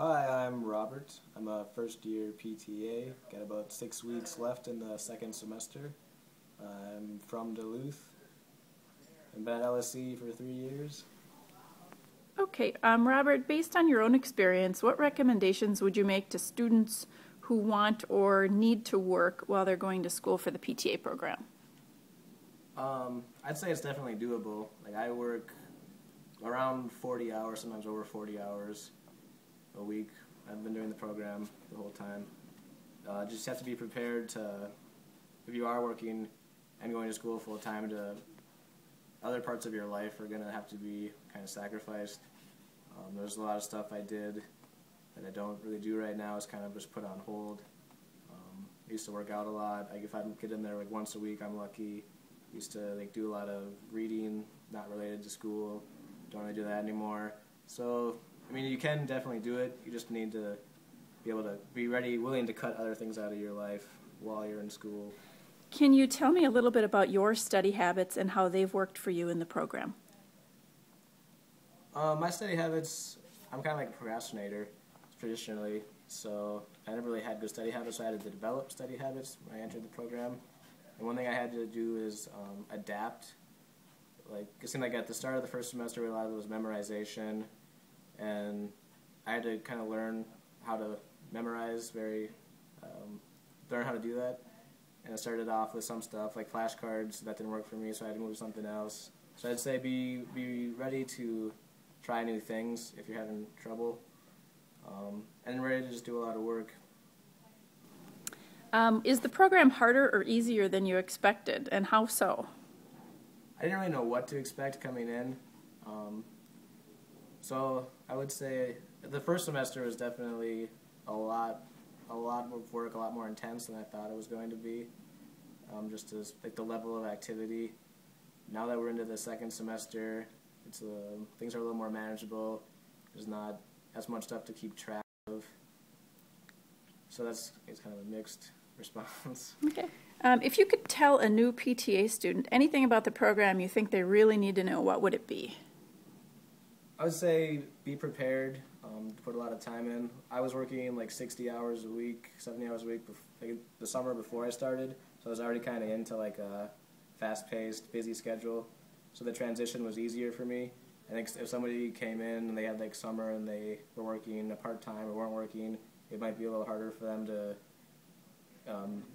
Hi, I'm Robert. I'm a first year PTA. Got about 6 weeks left in the second semester. I'm from Duluth. I've been at LSE for 3 years. Okay, Robert, based on your own experience, what recommendations would you make to students who want or need to work while they're going to school for the PTA program? I'd say it's definitely doable. Like I work around 40 hours, sometimes over 40 hours a week. I've been doing the program the whole time. Just have to be prepared to, if you are working and going to school full time, to other parts of your life are going to have to be kind of sacrificed. There's a lot of stuff I did that I don't really do right now. It's kind of just put on hold. I used to work out a lot. Like if I get in there like once a week, I'm lucky. Used to like do a lot of reading, not related to school. Don't really do that anymore. So I mean, you can definitely do it. You just need to be able to be ready, willing to cut other things out of your life while you're in school. Can you tell me a little bit about your study habits and how they've worked for you in the program? My study habits, I'm kind of like a procrastinator traditionally, so I never really had good study habits, so I had to develop study habits when I entered the program. And one thing I had to do is adapt. Like, it seemed like at the start of the first semester, a lot of it was memorization, and I had to kind of learn how to memorize, learn how to do that. And I started off with some stuff like flashcards that didn't work for me, so I had to move to something else. So I'd say be ready to try new things if you're having trouble, and ready to just do a lot of work. Is the program harder or easier than you expected, and how so? I didn't really know what to expect coming in, so I would say the first semester was definitely a lot of work, a lot more intense than I thought it was going to be. Just as like the level of activity. Now that we're into the second semester, things are a little more manageable. There's not as much stuff to keep track of. So it's kind of a mixed response. Okay. If you could tell a new PTA student anything about the program you think they really need to know, what would it be? I would say be prepared, put a lot of time in. I was working like 60 hours a week, 70 hours a week the summer before I started, so I was already kind of into like a fast-paced, busy schedule. So the transition was easier for me. I think if somebody came in and they had like summer and they were working a part-time or weren't working, it might be a little harder for them to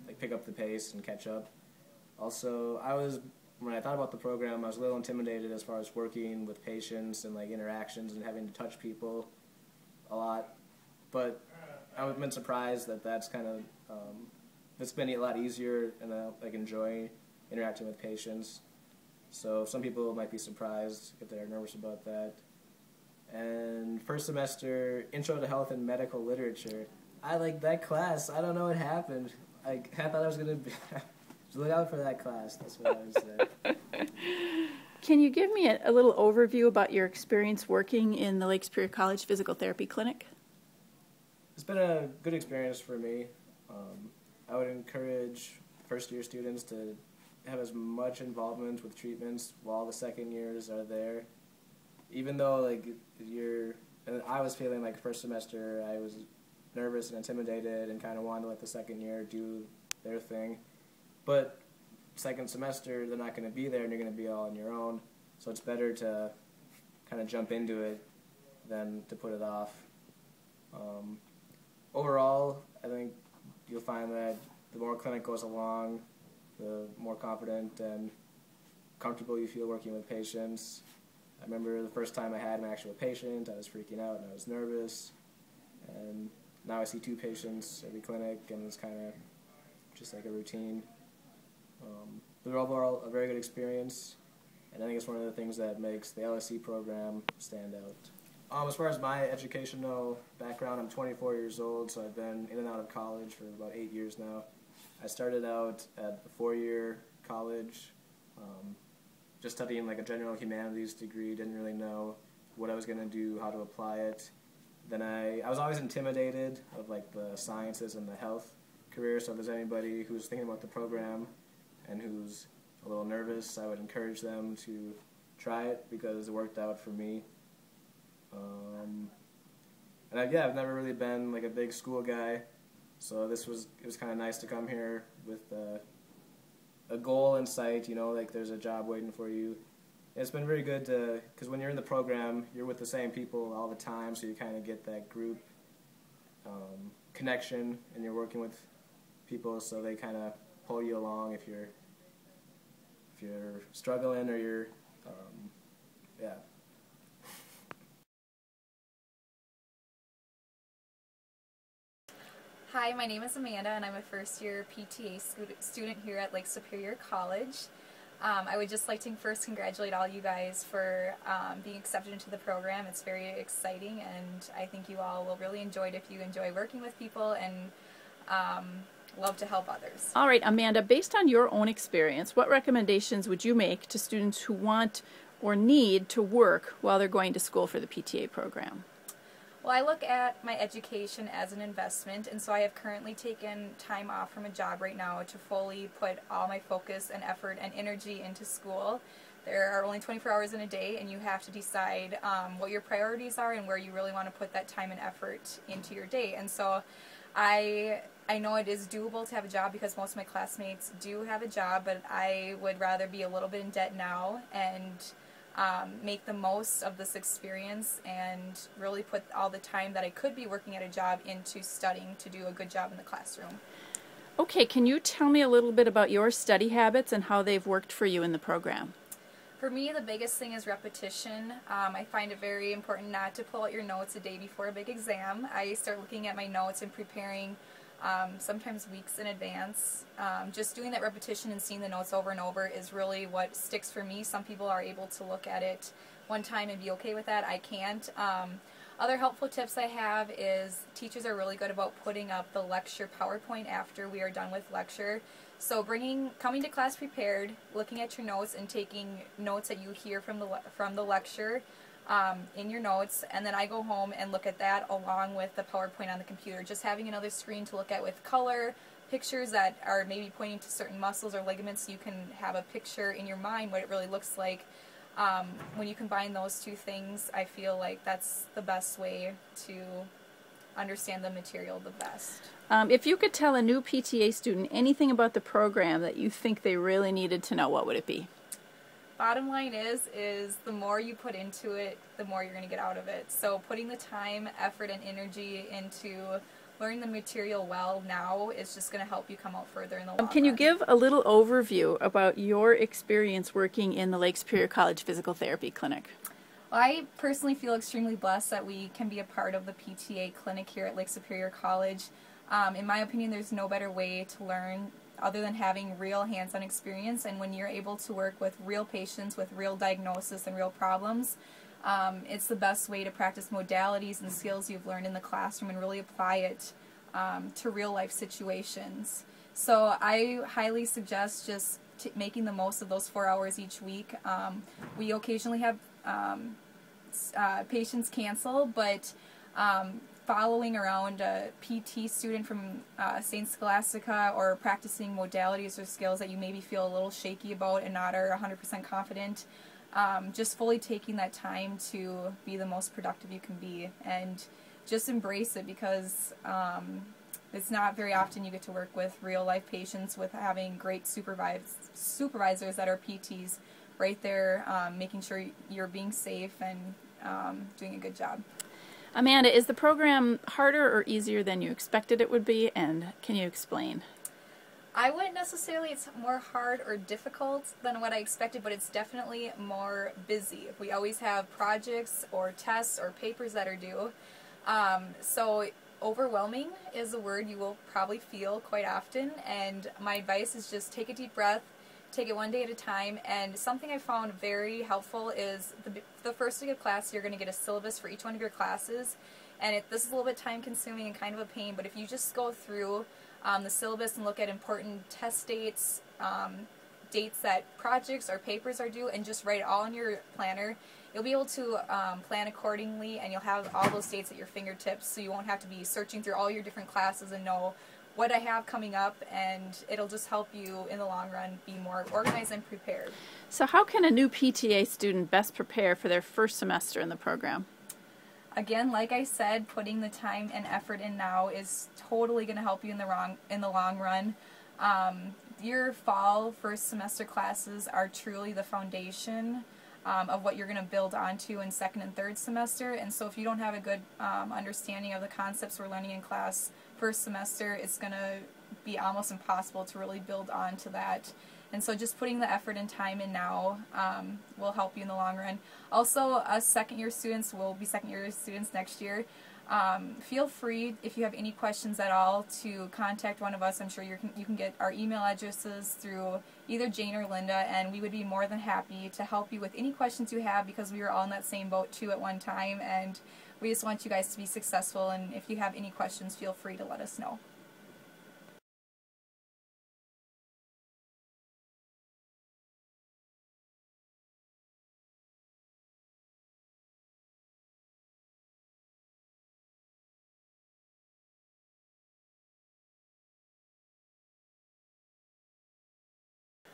like pick up the pace and catch up. Also, when I thought about the program, I was a little intimidated as far as working with patients and like interactions and having to touch people a lot. But I've been surprised that that's kind of it's been a lot easier, and I like enjoy interacting with patients. So some people might be surprised if they're nervous about that. And first semester, Intro to Health and Medical Literature. I like that class. I don't know what happened. I thought I was going to be... Look out for that class. That's what I would say. Can you give me a little overview about your experience working in the Lake Superior College Physical Therapy Clinic? It's been a good experience for me. I would encourage first-year students to have as much involvement with treatments while the second years are there. Even though like and I was feeling like first semester I was nervous and intimidated and kind of wanted to let the second year do their thing. But second semester, they're not going to be there and you're going to be all on your own. So it's better to kind of jump into it than to put it off. Overall, I think you'll find that the more clinic goes along, the more confident and comfortable you feel working with patients. I remember the first time I had an actual patient, I was freaking out and I was nervous. And now I see 2 patients every clinic, and it's kind of just like a routine. But overall, a very good experience, and I think it's one of the things that makes the LSE program stand out. As far as my educational background, I'm 24 years old, so I've been in and out of college for about 8 years now. I started out at a 4-year college, just studying like a general humanities degree, didn't really know what I was going to do, how to apply it. Then I was always intimidated of like the sciences and the health career, so if there's anybody who's thinking about the program and who's a little nervous, I would encourage them to try it because it worked out for me. And I've never really been like a big school guy, so it was kind of nice to come here with a goal in sight, you know, like there's a job waiting for you. And it's been very good because when you're in the program, you're with the same people all the time, so you kind of get that group connection, and you're working with people, so they kind of pull you along if you're struggling or you're yeah. Hi, my name is Amanda, and I'm a first-year PTA student here at Lake Superior College. I would just like to first congratulate all you guys for being accepted into the program. It's very exciting, and I think you all will really enjoy it if you enjoy working with people and love to help others. All right, Amanda, based on your own experience, what recommendations would you make to students who want or need to work while they're going to school for the PTA program? Well, I look at my education as an investment, and so I have currently taken time off from a job right now to fully put all my focus and effort and energy into school. There are only 24 hours in a day, and you have to decide what your priorities are and where you really want to put that time and effort into your day. And so I know it is doable to have a job because most of my classmates do have a job, but I would rather be a little bit in debt now and make the most of this experience and really put all the time that I could be working at a job into studying to do a good job in the classroom. Okay, can you tell me a little bit about your study habits and how they've worked for you in the program? For me, the biggest thing is repetition. I find it very important not to pull out your notes a day before a big exam. I start looking at my notes and preparing sometimes weeks in advance. Just doing that repetition and seeing the notes over and over is really what sticks for me. Some people are able to look at it one time and be okay with that. I can't. Other helpful tips I have is teachers are really good about putting up the lecture PowerPoint after we are done with lecture. So coming to class prepared, looking at your notes and taking notes that you hear from the lecture in your notes, and then I go home and look at that along with the PowerPoint on the computer. Just having another screen to look at with color, pictures that are maybe pointing to certain muscles or ligaments, so you can have a picture in your mind what it really looks like. When you combine those two things, I feel like that's the best way to understand the material the best. If you could tell a new PTA student anything about the program that you think they really needed to know, what would it be? Bottom line is the more you put into it, the more you're going to get out of it. So putting the time, effort, and energy into learning the material well now is just going to help you come out further in the long run. Can you give a little overview about your experience working in the Lake Superior College Physical Therapy Clinic? Well, I personally feel extremely blessed that we can be a part of the PTA clinic here at Lake Superior College. In my opinion, there's no better way to learn other than having real hands-on experience, and when you're able to work with real patients with real diagnosis and real problems, it's the best way to practice modalities and skills you've learned in the classroom and really apply it to real-life situations. So I highly suggest just making the most of those 4 hours each week. We occasionally have patients cancel, but following around a PT student from St. Scholastica or practicing modalities or skills that you maybe feel a little shaky about and not are 100% confident, just fully taking that time to be the most productive you can be and just embrace it, because it's not very often you get to work with real life patients with having great supervisors that are PTs right there, making sure you're being safe and doing a good job. Amanda, is the program harder or easier than you expected it would be, and can you explain? I wouldn't necessarily it's more hard or difficult than what I expected, but it's definitely more busy. We always have projects or tests or papers that are due. So overwhelming is a word you will probably feel quite often, and my advice is just take a deep breath, take it one day at a time. And something I found very helpful is the first week of class you're going to get a syllabus for each one of your classes, and this is a little bit time consuming and kind of a pain, but if you just go through the syllabus and look at important test dates, dates that projects or papers are due, and just write it all in your planner, you'll be able to plan accordingly, and you'll have all those dates at your fingertips, so you won't have to be searching through all your different classes and know what I have coming up, and it'll just help you in the long run be more organized and prepared. So how can a new PTA student best prepare for their first semester in the program? Again, like I said, putting the time and effort in now is totally going to help you in the long run. Your fall first semester classes are truly the foundation of what you're going to build onto in second and third semester. And so if you don't have a good understanding of the concepts we're learning in class first semester, it's going to be almost impossible to really build onto that. And so just putting the effort and time in now will help you in the long run. Also, us second-year students will be second-year students next year. Feel free, if you have any questions at all, to contact one of us. I'm sure you can get our email addresses through either Jane or Linda, and we would be more than happy to help you with any questions you have, because we were all in that same boat too at one time, and we just want you guys to be successful. And if you have any questions, feel free to let us know.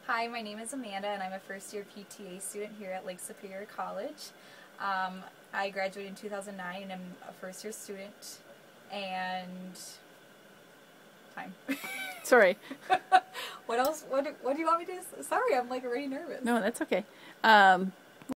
Hi, my name is Amanda, and I'm a first-year PTA student here at Lake Superior College. I graduated in 2009, and I'm a first-year student, and time. Sorry. What else? What do you want me to do? Sorry, I'm like already nervous. No, that's okay.